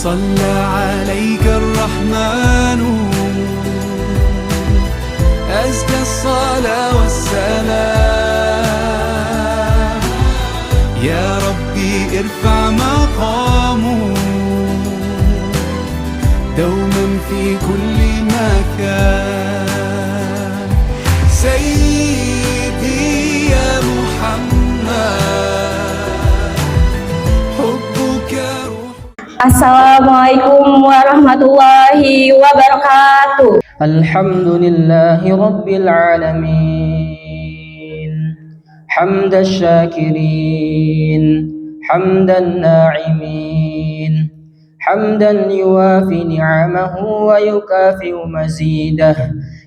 صلى عليك الرحمن أزكى الصلاة والسلام يا ربي ارفع مقامه دوما في كل مكان سيدي يا محمد حبك روح. Assalamualaikum warahmatullahi wabarakatuh. Alhamdulillahi rabbil alamin hamdan syakirin hamdan na'imin hamdan yuwafi ni'amahu wa yukafi'u mazidah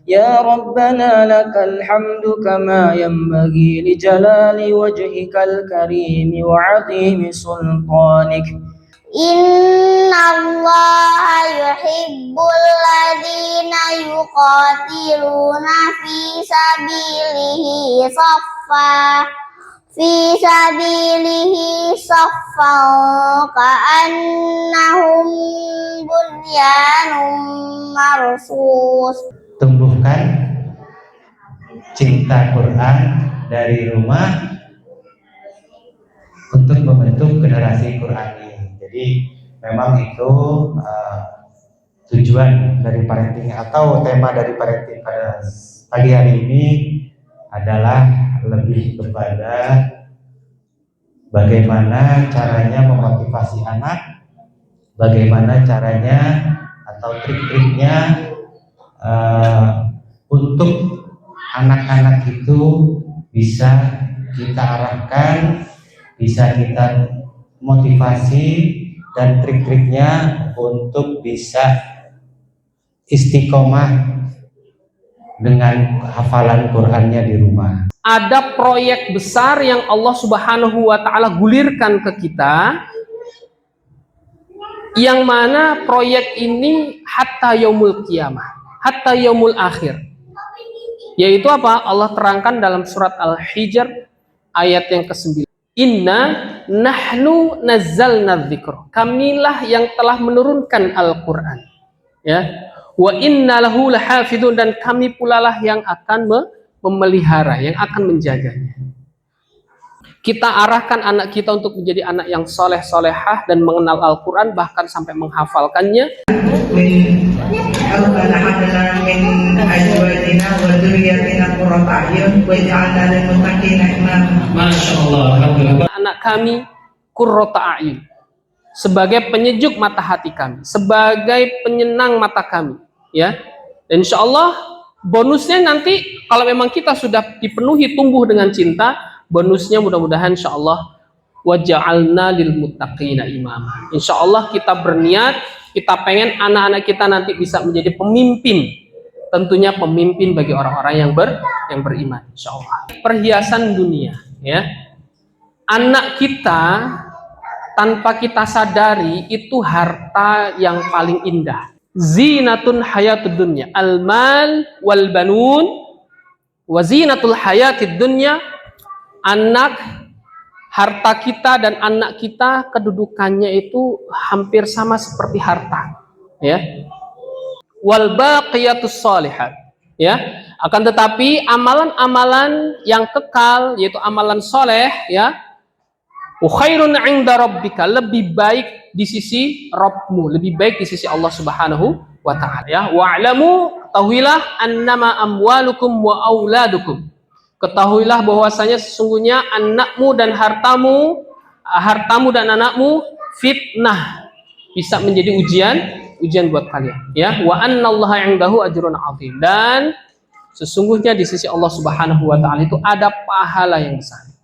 ya rabbana lakal hamdu kama yanbaghi li jalali wajhikal karim wa 'azimi sultanik. Innallaha yuhibbul ladzina yuqatiluna fi sabilihi saffan ka'annahum bunyanun marsus. Tumbuhkan cinta Quran dari rumah untuk membentuk generasi Qurani. Jadi memang itu tujuan dari parenting atau tema dari parenting pada pagi hari ini adalah lebih kepada bagaimana caranya memotivasi anak, bagaimana caranya atau trik-triknya untuk anak-anak itu bisa kita arahkan, bisa kita motivasi dan trik-triknya untuk bisa istiqomah dengan hafalan Qur'annya di rumah. Ada proyek besar yang Allah Subhanahu wa Ta'ala gulirkan ke kita, yang mana proyek ini hatta yaumul qiyamah, hatta yaumul akhir, yaitu apa? Allah terangkan dalam surat Al-Hijr ayat yang ke-9. Inna nahnu nazzalna dzikra, kamilah yang telah menurunkan Al-Quran, ya. Wa inna lahu lahafidun, dan kami pula lah yang akan memelihara, yang akan menjaganya. Kita arahkan anak kita untuk menjadi anak yang soleh solehah dan mengenal Al-Quran, bahkan sampai menghafalkannya. Anak kami qurrata a'yun, sebagai penyejuk mata hati kami, sebagai penyenang mata kami, ya. Dan insya Allah bonusnya nanti kalau memang kita sudah dipenuhi tumbuh dengan cinta, bonusnya mudah-mudahan insya Allah waja'alna lil muttaqina imama. Insya Allah kita berniat, kita pengen anak-anak kita nanti bisa menjadi pemimpin, tentunya pemimpin bagi orang-orang yang beriman, insya Allah. Perhiasan dunia, ya. Anak kita tanpa kita sadari itu harta yang paling indah. Zinatun hayatud dunya, al-mal wal banun wa zinatul hayatid dunya. Anak, harta kita dan anak kita kedudukannya itu hampir sama seperti harta, ya. Wal baqiyatus shalihat, ya. Akan tetapi amalan-amalan yang kekal, yaitu amalan soleh, ya, khairun 'inda rabbika, lebih baik di sisi Rabbmu, lebih baik di sisi Allah Subhanahu wa Ta'ala, ya. Wa'lamu, ketahuilah, annama amwalukum wa auladukum, ketahuilah bahwasanya sesungguhnya anakmu dan hartamu dan anakmu fitnah, bisa menjadi ujian buat kalian, ya. Wa annallaha 'indahu ajrun 'azim, dan sesungguhnya di sisi Allah Subhanahu wa Ta'ala itu ada pahala yang besar.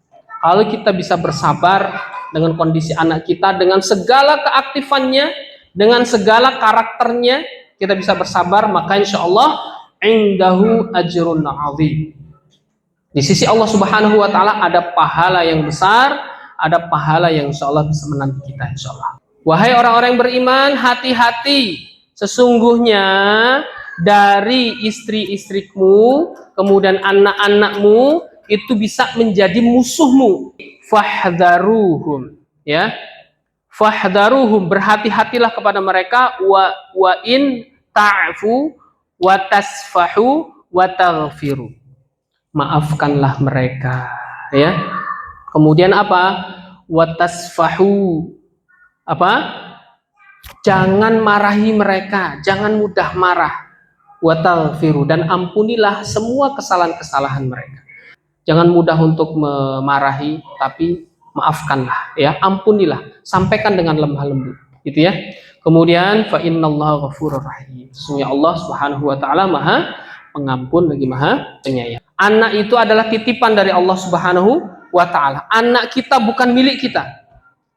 Kalau kita bisa bersabar dengan kondisi anak kita, dengan segala keaktifannya, dengan segala karakternya, kita bisa bersabar, maka insya Allah indahu ajrun 'azim. Di sisi Allah Subhanahu wa Ta'ala ada pahala yang besar, ada pahala yang insya Allah bisa menanti kita, insya Allah. Wahai orang-orang yang beriman, hati-hati, sesungguhnya dari istri-istrimu, kemudian anak-anakmu itu bisa menjadi musuhmu. Fahdharuhum, ya. Fahdharuhum, berhati-hatilah kepada mereka, wa in ta'fu wa tasfahu wa taghfiru. Maafkanlah mereka, ya. Kemudian apa? Wa tasfahu. Apa? Jangan marahi mereka, jangan mudah marah. Wa taghfiru, dan ampunilah semua kesalahan-kesalahan mereka. Jangan mudah untuk memarahi, tapi maafkanlah, ya, ampunilah, sampaikan dengan lemah lembut, gitu ya. Kemudian fa innallaha ghafurur rahim. Sesungguhnya Allah Subhanahu wa taala Maha Pengampun lagi Maha Penyayang. Anak itu adalah titipan dari Allah Subhanahu wa taala. Anak kita bukan milik kita,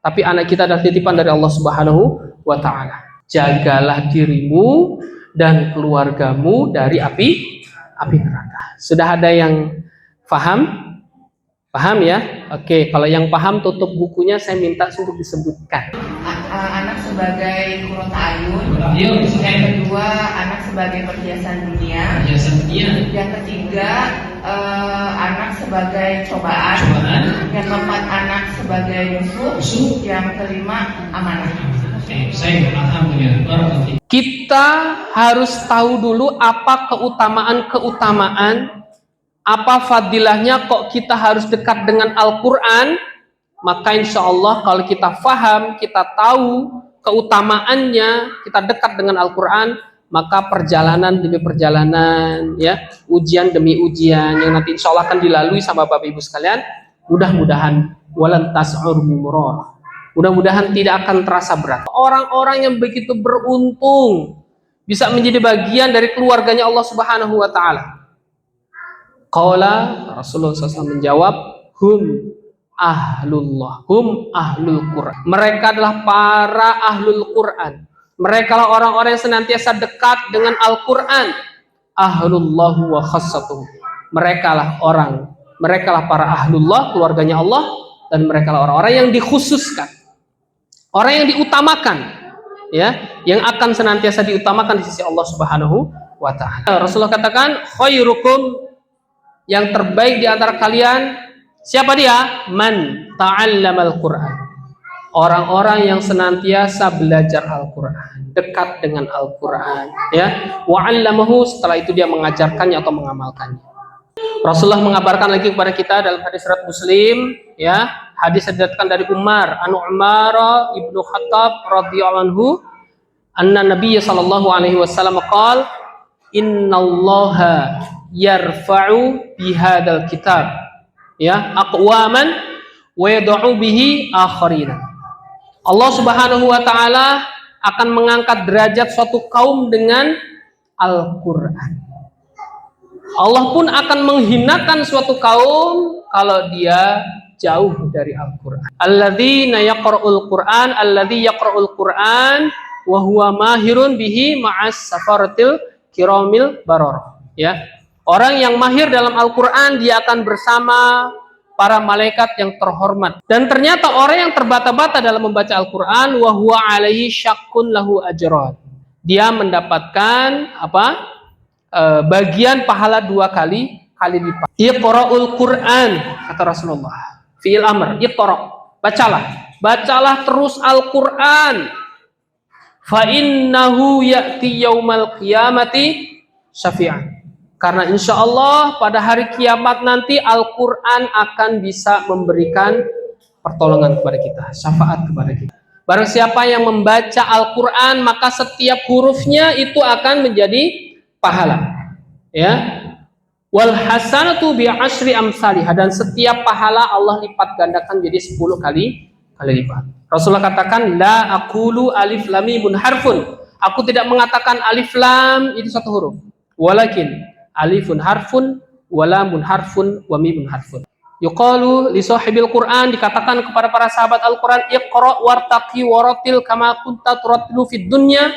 tapi anak kita adalah titipan dari Allah Subhanahu wa taala. Jagalah dirimu dan keluargamu dari api neraka. Sudah ada yang paham? Paham ya? Oke, kalau yang paham tutup bukunya, saya minta untuk disebutkan. Anak sebagai kurota ayun. Yang kedua, anak sebagai perhiasan dunia. Yang ketiga, anak sebagai cobaan. Yang keempat, anak sebagai musuh. Yang kelima, amanah. Saya paham dengan kita harus tahu dulu apa keutamaan, apa fadilahnya kok kita harus dekat dengan Al-Quran. Maka insya Allah kalau kita faham, kita tahu keutamaannya, kita dekat dengan Al-Quran, maka perjalanan demi perjalanan, ya, ujian demi ujian yang nanti insya Allah akan dilalui sama Bapak Ibu sekalian, mudah-mudahan walan tas'ur bimurah, mudah-mudahan tidak akan terasa berat. Orang-orang yang begitu beruntung bisa menjadi bagian dari keluarganya Allah Subhanahu wa taala. Qala Rasulullah SAW menjawab, hum ahlullah, hum ahlul Quran. Mereka adalah para ahlul Quran. Mereka lah orang-orang yang senantiasa dekat dengan Al-Quran. Ahlullahu wa khassatuhu. Mereka lah para ahlullah, keluarganya Allah, dan mereka lah orang-orang yang dikhususkan, orang yang diutamakan, ya, yang akan senantiasa diutamakan di sisi Allah Subhanahu wa taala. Rasulullah katakan, khairukum, yang terbaik di antara kalian, siapa dia? Man ta'allamal Qur'an. Orang-orang yang senantiasa belajar Al-Quran, dekat dengan Al-Quran, ya. Wa 'allamahu, setelah itu dia mengajarkannya atau mengamalkannya. Rasulullah mengabarkan lagi kepada kita dalam hadis riwayat Muslim, ya, hadis diriwayatkan dari Umar, Umar ibnu Khattab radhiyallahu anhu, anna Nabiy sallallahu alaihi wasallam qala, innallaha yarfa'u bihadzal kitab, ya, aqwaman wa yad'u bihi akharina. Allah Subhanahu wa taala akan mengangkat derajat suatu kaum dengan Al-Qur'an. Allah pun akan menghinakan suatu kaum kalau dia jauh dari Al-Qur'an. Alladzina yaqra'ul Qur'an, alladzi yaqra'ul Qur'an wa huwa mahirun bihi ma'as safaratil kiramil bararah, ya. Orang yang mahir dalam Al-Quran, dia akan bersama para malaikat yang terhormat. Dan ternyata orang yang terbata-bata dalam membaca Al-Quran, wa huwa alaihi syakkun lahu ajran. Dia mendapatkan apa? Bagian pahala 2 kali lipat. Iqra'ul Quran, kata Rasulullah. Fi'il amr, iqra', bacalah terus Al-Quran. Fa innahu ya'ti yaumal qiyamati syafi'an. Karena insya Allah pada hari kiamat nanti Al-Quran akan bisa memberikan pertolongan kepada kita, syafaat kepada kita. Barang siapa yang membaca Al-Quran, maka setiap hurufnya itu akan menjadi pahala, ya. Wal hasanatu bi asyri amsalihah, dan setiap pahala Allah lipat gandakan jadi 10 kali lipat. Rasulullah katakan, la aqulu alif lam mim harfun. Aku tidak mengatakan alif lam itu satu huruf. Walakin alifun harfun, walamun harfun, wa mimun harfun. Yuqalu li sahibil Quran, dikatakan kepada para sahabat Al-Quran, iqra' wartaqi waratil kama kunta turattilu fid dunya,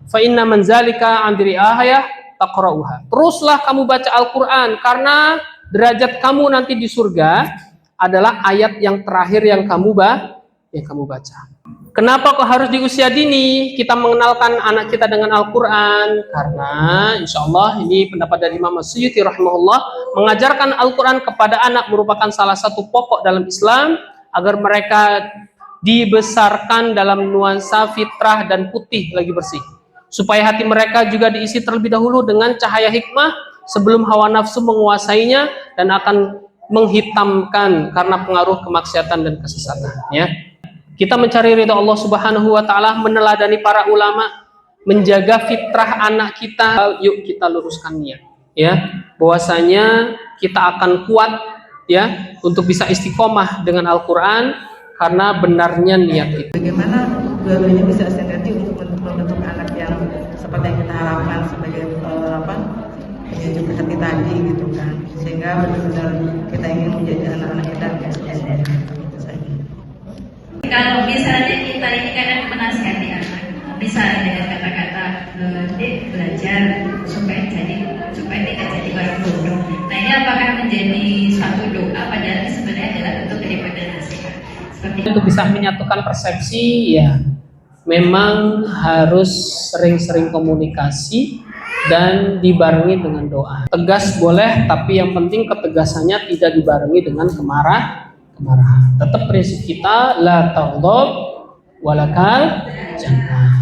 fa inna man zalika an diri ayah taqra'uha. Teruslah kamu baca Al-Quran, karena derajat kamu nanti di surga adalah ayat yang terakhir yang kamu baca. Kenapa kok harus di usia dini kita mengenalkan anak kita dengan Al-Quran? Karena insya Allah ini pendapat dari Imam Suyuti rahimahullah, mengajarkan Al-Quran kepada anak merupakan salah satu pokok dalam Islam agar mereka dibesarkan dalam nuansa fitrah dan putih lagi bersih, supaya hati mereka juga diisi terlebih dahulu dengan cahaya hikmah sebelum hawa nafsu menguasainya dan akan menghitamkan karena pengaruh kemaksiatan dan kesesatan. Ya, kita mencari ridha Allah Subhanahu wa taala, meneladani para ulama, menjaga fitrah anak kita. Yuk kita luruskan niat, ya, bahwasanya kita akan kuat, ya, untuk bisa istiqomah dengan Al-Quran karena benarnya niat itu. Bagaimana dua-duanya bisa sinergi untuk membentuk anak yang seperti yang kita harapkan sebagai penyejuk hati tadi gitu kan, sehingga benar-benar kita ingin menjadi anak-anak kita yang sukses. Kalau misalnya kita ini kadang menasihati anak, misalnya dengan kata-kata Dek belajar supaya tidak jadi orang bodoh. Nah, ini apakah menjadi suatu doa padahal sebenarnya adalah bentuk daripada nasihat. Seperti untuk bisa menyatukan persepsi, ya memang harus sering-sering komunikasi dan dibarengi dengan doa. Tegas boleh, tapi yang penting ketegasannya tidak dibarengi dengan kemarahan. Tetap prinsip kita la taghdab walakal jannah.